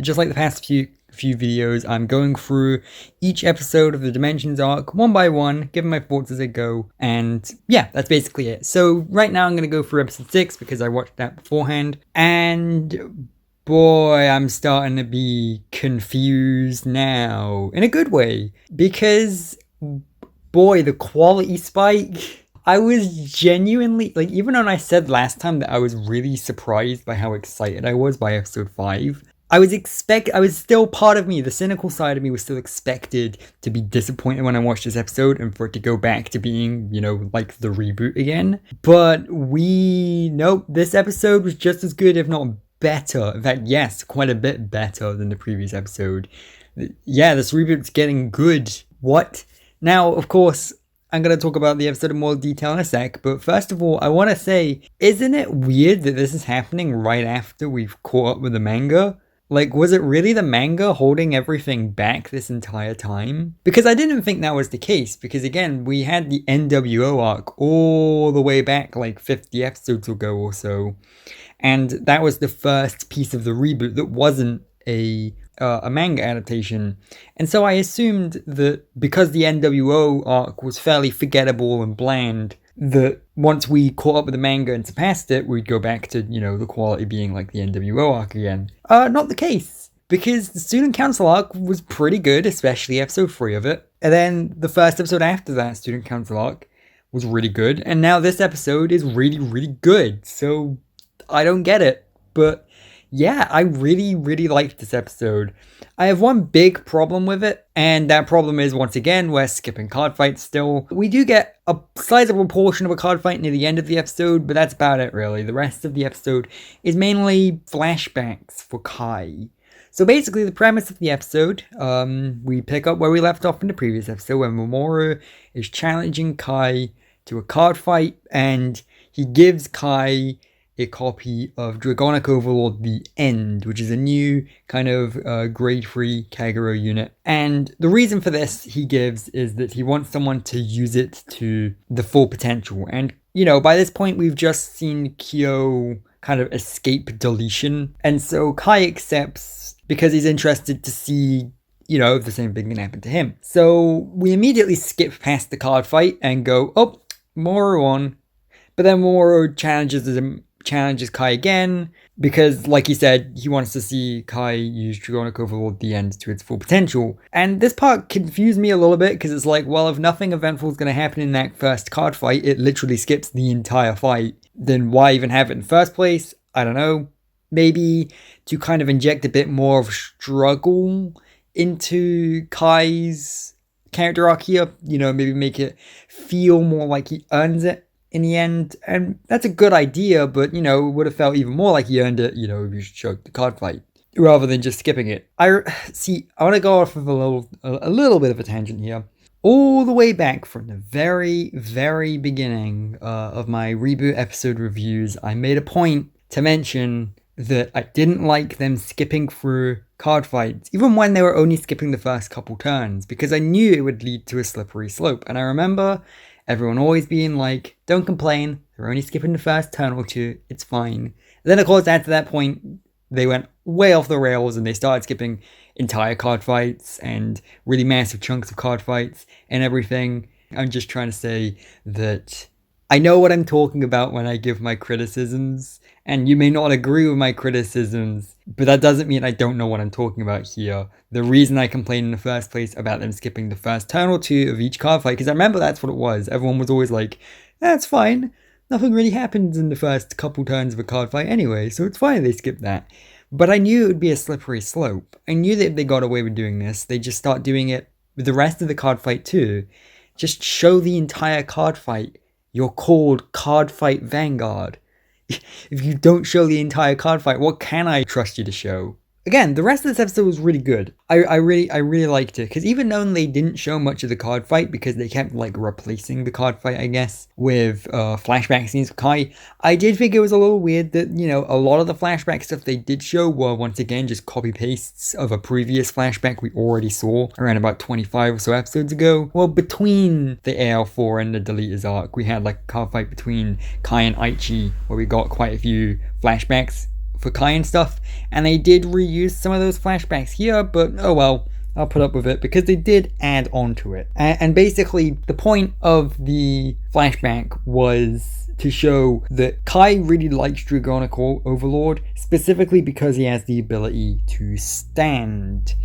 just like the past few videos, I'm going through each episode of the Dimensions arc one by one, giving my thoughts as I go, and yeah, that's basically it. So right now I'm going to go through episode 6 because I watched that beforehand, and boy, I'm starting to be confused now, in a good way, because boy, the quality spike. I was genuinely, like, even when I said last time that I was really surprised by how excited I was by episode 5, I was still part of me, the cynical side of me was still expected to be disappointed when I watched this episode and for it to go back to being, like the reboot again. But nope, this episode was just as good, if not better. In fact, yes, quite a bit better than the previous episode. Yeah, this reboot's getting good. What? Now, of course, I'm going to talk about the episode in more detail in a sec, but first of all, I want to say, isn't it weird that this is happening right after we've caught up with the manga? Like, was it really the manga holding everything back this entire time? Because I didn't think that was the case, because again, we had the NWO arc all the way back like 50 episodes ago or so, and that was the first piece of the reboot that wasn't a manga adaptation. And so I assumed that because the NWO arc was fairly forgettable and bland, that once we caught up with the manga and surpassed it, we'd go back to, the quality being like the NWO arc again. Not the case, because the Student Council arc was pretty good, especially episode 3 of it. And then the first episode after that Student Council arc was really good, and now this episode is really, really good. So I don't get it, but yeah, I really, really liked this episode. I have one big problem with it, and that problem is, once again, we're skipping card fights still. We do get a sizable portion of a card fight near the end of the episode, but that's about it, really. The rest of the episode is mainly flashbacks for Kai. So basically, the premise of the episode, we pick up where we left off in the previous episode, when Mamoru is challenging Kai to a card fight, and he gives Kai a copy of Dragonic Overlord The End, which is a new kind of grade 3 Kagero unit. And the reason for this he gives is that he wants someone to use it to the full potential. And, by this point we've just seen Kyo kind of escape deletion. And so Kai accepts because he's interested to see, if the same thing can happen to him. So we immediately skip past the card fight and go, oh, Moro on. But then Moro challenges Kai again, because like he said, he wants to see Kai use Dragonic Overlord The End to its full potential. And this part confused me a little bit, because it's like, well, if nothing eventful is going to happen in that first card fight, it literally skips the entire fight, then why even have it in the first place? I don't know. Maybe to kind of inject a bit more of struggle into Kai's character arc here, maybe make it feel more like he earns it in the end. And that's a good idea, but it would have felt even more like he earned it, if you choked the card fight rather than just skipping it. I want to go off of a little bit of a tangent here. All the way back from the very, very beginning of my reboot episode reviews, I made a point to mention that I didn't like them skipping through card fights, even when they were only skipping the first couple turns, because I knew it would lead to a slippery slope. And I remember everyone always being like, don't complain, they're only skipping the first turn or two, it's fine. And then of course after that point, they went way off the rails and they started skipping entire card fights and really massive chunks of card fights and everything. I'm just trying to say that I know what I'm talking about when I give my criticisms, and you may not agree with my criticisms, but that doesn't mean I don't know what I'm talking about here. The reason I complained in the first place about them skipping the first turn or two of each card fight, because I remember that's what it was. Everyone was always like, that's fine. Nothing really happens in the first couple turns of a card fight anyway, so it's fine they skip that. But I knew it would be a slippery slope. I knew that if they got away with doing this, they'd just start doing it with the rest of the card fight too. Just show the entire card fight. You're called CardFight Vanguard. If you don't show the entire card fight, what can I trust you to show? Again, the rest of this episode was really good. I really liked it, because even though they didn't show much of the card fight, because they kept like replacing the card fight, I guess, with flashback scenes of Kai, I did think it was a little weird that, a lot of the flashback stuff they did show were once again just copy pastes of a previous flashback we already saw around about 25 or so episodes ago. Well, between the AL4 and the Deleters arc, we had like a card fight between Kai and Aichi, where we got quite a few flashbacks for Kai and stuff, and they did reuse some of those flashbacks here, but oh well. I'll put up with it because they did add on to it. And basically, the point of the flashback was to show that Kai really likes Dragonic Overlord, specifically because he has the ability to stand.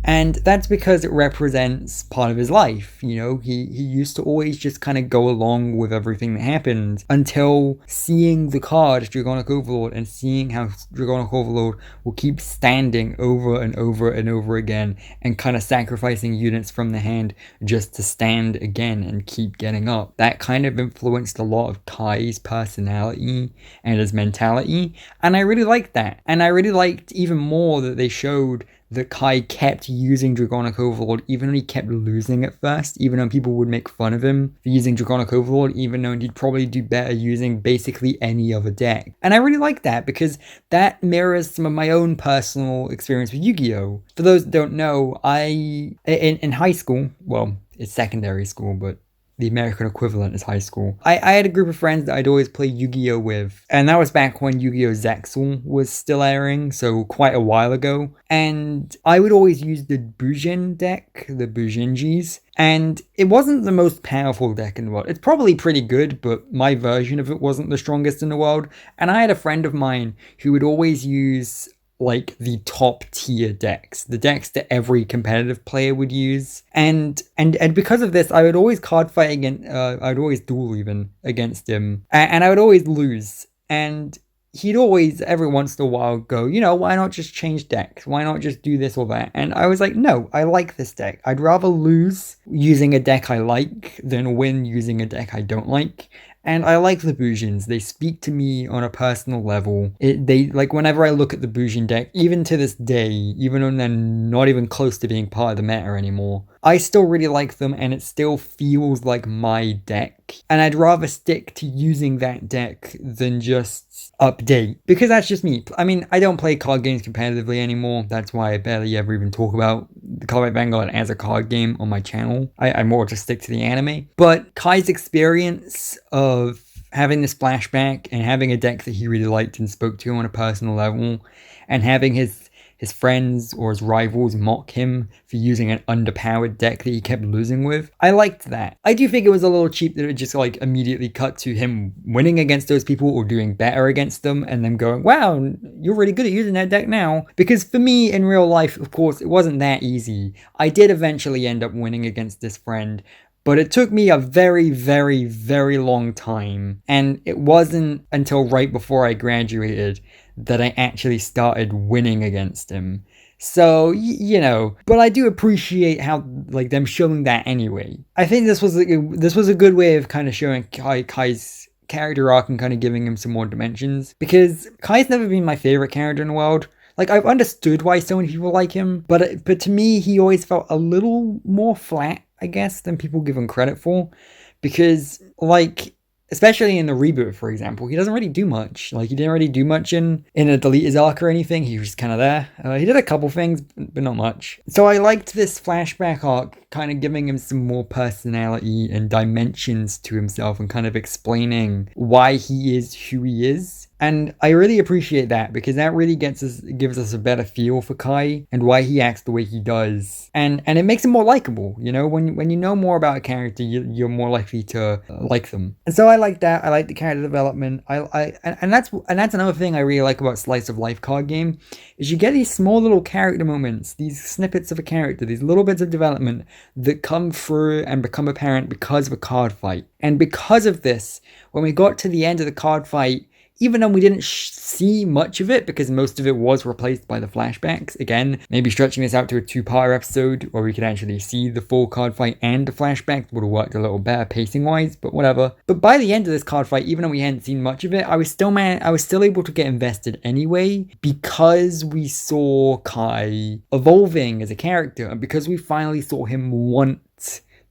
And that's because it represents part of his life. You know, he used to always just kind of go along with everything that happened until seeing the card Dragonic Overlord and seeing how Dragonic Overlord will keep standing over and over and over again and kind of sacrificing units from the hand just to stand again and keep getting up. That kind of influenced a lot of Kai's personality and his mentality. And I really liked that. And I really liked even more that they showed that Kai kept using Dragonic Overlord even though he kept losing at first, even though people would make fun of him for using Dragonic Overlord, even though he'd probably do better using basically any other deck. And I really like that because that mirrors some of my own personal experience with Yu-Gi-Oh! For those that don't know, in high school, well, it's secondary school, but the American equivalent is high school. I had a group of friends that I'd always play Yu-Gi-Oh! With, and that was back when Yu-Gi-Oh! Zexal was still airing, so quite a while ago. And I would always use the Bujin deck, the Bujinjis, and it wasn't the most powerful deck in the world. It's probably pretty good, but my version of it wasn't the strongest in the world. And I had a friend of mine who would always use like the top tier decks, the decks that every competitive player would use, and because of this, I would always card fight against, I'd always duel even against him, and I would always lose, and he'd always every once in a while go, you know, why not just change decks? Why not just do this or that? And I was like, no, I like this deck. I'd rather lose using a deck I like than win using a deck I don't like. And I like the Bujins. They speak to me on a personal level. They like whenever I look at the Bujin deck, even to this day, even when they're not even close to being part of the meta anymore, I still really like them and it still feels like my deck. And I'd rather stick to using that deck than just update. Because that's just me. I mean, I don't play card games competitively anymore. That's why I barely ever even talk about the CardFight Vanguard as a card game on my channel. I more just stick to the anime. But Kai's experience of having this flashback and having a deck that he really liked and spoke to on a personal level, and having his friends or his rivals mock him for using an underpowered deck that he kept losing with. I liked that. I do think it was a little cheap that it just like immediately cut to him winning against those people or doing better against them and them going, wow, you're really good at using that deck now. Because for me in real life, of course, it wasn't that easy. I did eventually end up winning against this friend, but it took me a very, very, very long time. And it wasn't until right before I graduated that I actually started winning against him. So, you know, but I do appreciate how, like, them showing that anyway. I think this was a good way of kind of showing Kai's character arc and kind of giving him some more dimensions. Because Kai's never been my favorite character in the world. Like, I've understood why so many people like him, but to me, he always felt a little more flat, I guess, than people give him credit for. Because, like, especially in the reboot, for example, he doesn't really do much. Like, he didn't really do much in a delete his arc or anything. He was just kind of there. He did a couple things, but not much. So I liked this flashback arc kind of giving him some more personality and dimensions to himself and kind of explaining why he is who he is. And I really appreciate that because that really gives us a better feel for Kai and why he acts the way he does. And it makes him more likable, you know? When you know more about a character, you're more likely to like them. And so I like that. I like the character development. And that's another thing I really like about Slice of Life card game is you get these small little character moments, these snippets of a character, these little bits of development that come through and become apparent because of a card fight. And because of this, when we got to the end of the card fight, even though we didn't see much of it because most of it was replaced by the flashbacks. Again, maybe stretching this out to a 2-part episode where we could actually see the full card fight and the flashbacks would have worked a little better pacing wise, but whatever. But by the end of this card fight, even though we hadn't seen much of it, I was still able to get invested anyway because we saw Kai evolving as a character and because we finally saw him want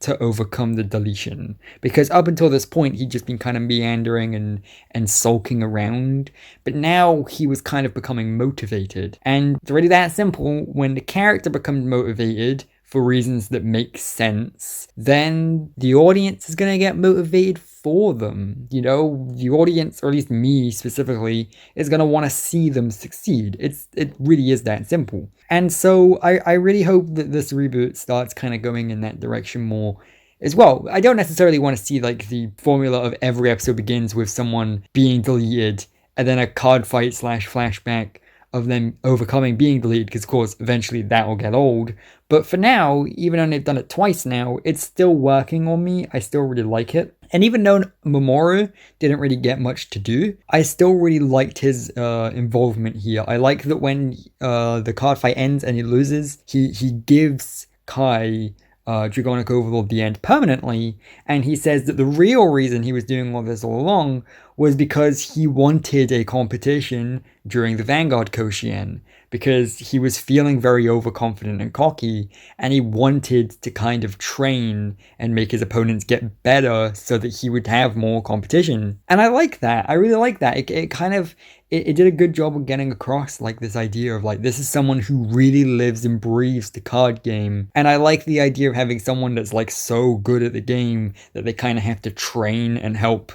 to overcome the deletion, because up until this point he'd just been kind of meandering and sulking around, but now he was kind of becoming motivated. And it's really that simple. When the character becomes motivated for reasons that make sense, then the audience is going to get motivated for them. You know, the audience, or at least me specifically, is going to want to see them succeed. It really is that simple. And so I really hope that this reboot starts kind of going in that direction more as well. I don't necessarily want to see like the formula of every episode begins with someone being deleted and then a card fight / flashback of them overcoming being deleted, because of course eventually that will get old. But for now, even though they've done it twice now, it's still working on me. I still really like it. And even though Mamoru didn't really get much to do, I still really liked his involvement here. I like that when the card fight ends and he loses, he gives Kai Dragonic Overlord the end permanently, and he says that the real reason he was doing all this all along was because he wanted a competition during the Vanguard Koshien, because he was feeling very overconfident and cocky, and he wanted to kind of train and make his opponents get better so that he would have more competition. And I like that. I really like that. It did a good job of getting across like this idea of like, this is someone who really lives and breathes the card game. And I like the idea of having someone that's like so good at the game that they kind of have to train and help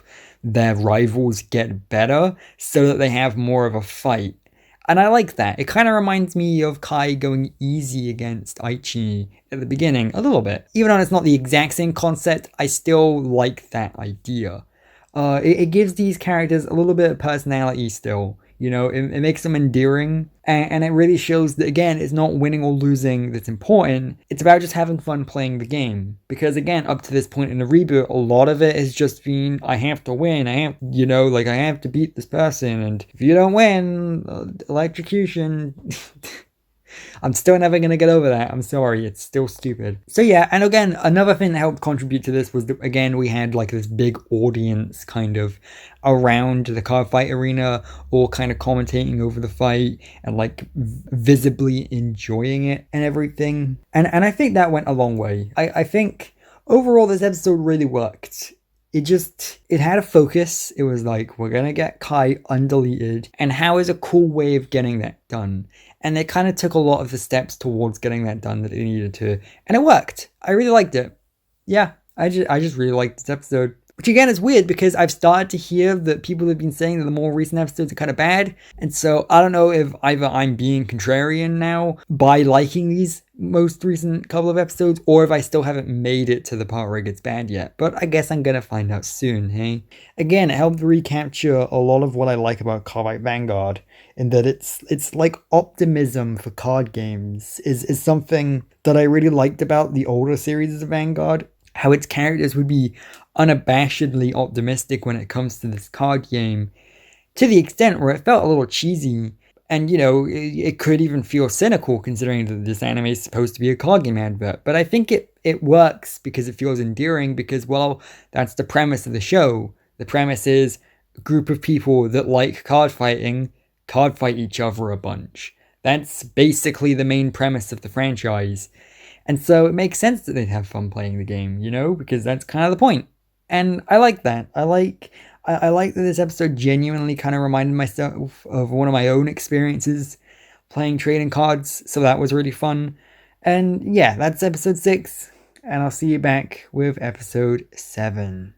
their rivals get better so that they have more of a fight. And I like that. It kind of reminds me of Kai going easy against Aichi at the beginning, a little bit. Even though it's not the exact same concept, I still like that idea. It gives these characters a little bit of personality still. You know, it makes them endearing, and it really shows that, again, it's not winning or losing that's important. It's about just having fun playing the game. Because, again, up to this point in the reboot, a lot of it has just been, I have to win, I have to beat this person, and if you don't win, electrocution. I'm still never going to get over that. I'm sorry. It's still stupid. So yeah, and again, another thing that helped contribute to this was that, again, we had like this big audience kind of around the card fight arena, all kind of commentating over the fight and like visibly enjoying it and everything. And I think that went a long way. I think overall this episode really worked. It had a focus. It was like, we're going to get Kai undeleted, and how is a cool way of getting that done? And they kind of took a lot of the steps towards getting that done that they needed to, and it worked. I really liked it. Yeah, I just really liked this episode. Which again is weird because I've started to hear that people have been saying that the more recent episodes are kind of bad. And so I don't know if either I'm being contrarian now by liking these most recent couple of episodes, or if I still haven't made it to the part where it gets bad yet. But I guess I'm going to find out soon, hey? Again, it helped recapture a lot of what I like about CardFight Vanguard, in that it's like optimism for card games is something that I really liked about the older series of Vanguard. How its characters would be unabashedly optimistic when it comes to this card game, to the extent where it felt a little cheesy, and you know, it could even feel cynical considering that this anime is supposed to be a card game advert. But I think it works because it feels endearing, because, well, that's the premise of the show. The premise is a group of people that like card fighting card fight each other a bunch. That's basically the main premise of the franchise. And so it makes sense that they'd have fun playing the game, you know, because that's kind of the point. And I like that. I like that this episode genuinely kind of reminded myself of one of my own experiences playing trading cards. So that was really fun. And yeah, that's episode 6. And I'll see you back with episode 7.